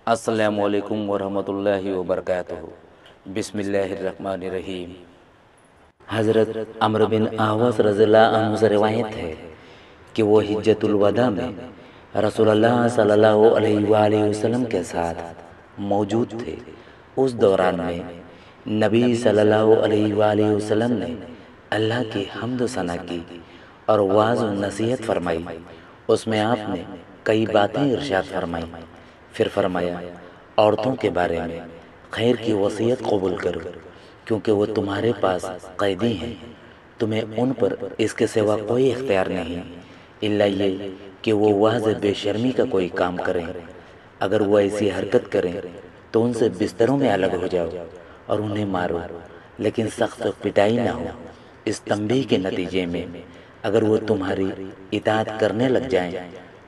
السلام علیکم ورحمۃ اللہ وبرکاتہ۔ بسم اللہ الرحمن الرحیم۔ حضرت عمرو بن عاص رضی اللہ عنہ سے روایت ہے کہ وہ حجۃ الوداع میں رسول اللہ صلی اللہ علیہ وآلہ وسلم کے ساتھ موجود تھے۔ اس دوران میں نبی صلی اللہ علیہ وآلہ وسلم نے اللہ کی حمد و ثنا کی اور وعظ و نصیحت فرمائی۔ اس میں آپ نے کئی باتیں ارشاد فرمائی، پھر فرمایا عورتوں کے بارے میں خیر کی وصیت قبول کرو، کیونکہ وہ تمہارے پاس قیدی ہیں، تمہیں ان پر اس کے سوا کوئی اختیار نہیں الا یہ کہ وہ واضح بے شرمی کا کوئی کام کریں۔ اگر وہ ایسی حرکت کریں تو ان سے بستروں میں الگ ہو جاؤ اور انہیں مارو، لیکن سخت پٹائی نہ ہو۔ اس تنبیہ کے نتیجے میں اگر وہ تمہاری اطاعت کرنے لگ جائیں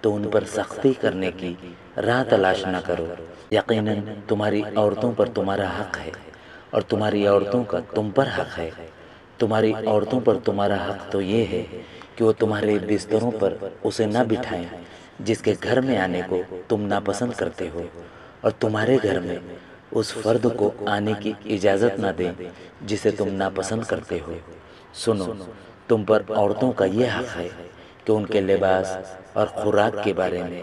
تو ان پر سختی کرنے کی راہ تلاش نہ کرو۔ یقیناً تمہاری عورتوں پر تمہارا حق ہے اور تمہاری عورتوں کا تم پر حق ہے۔ تمہاری عورتوں پر تمہارا حق تو یہ ہے کہ وہ تمہارے بستروں پر اسے نہ بٹھائیں جس کے گھر میں آنے کو تم ناپسند کرتے ہو، اور تمہارے گھر میں اس فرد کو آنے کی اجازت نہ دیں جسے تم ناپسند کرتے ہو۔ سنو، تم پر عورتوں کا یہ حق ہے کہ ان کے لباس اور خوراک کے بارے میں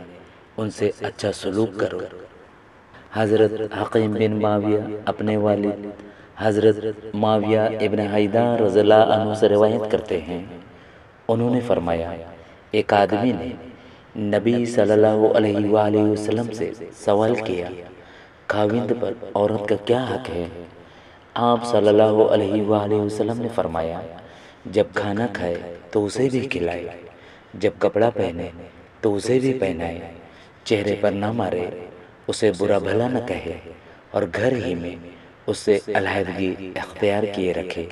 ان سے اچھا سلوک کرو۔ حضرت حکیم بن معاویہ اپنے والد حضرت معاویہ ابن حیدہ رضی اللہ عنہ سے روایت کرتے ہیں، انہوں نے فرمایا ایک آدمی نے نبی صلی اللہ علیہ وآلہ وسلم سے سوال کیا، خاوند پر عورت کا کیا حق ہے؟ آپ صلی اللہ علیہ وآلہ وسلم نے فرمایا جب کھانا کھائے تو اسے بھی کھلائے، جب کپڑا پہنے تو اسے بھی پہنائے، چہرے پر نہ مارے، اسے برا بھلا نہ کہے، اور گھر ہی میں اس سے علیحدگی اختیار کیے رکھے۔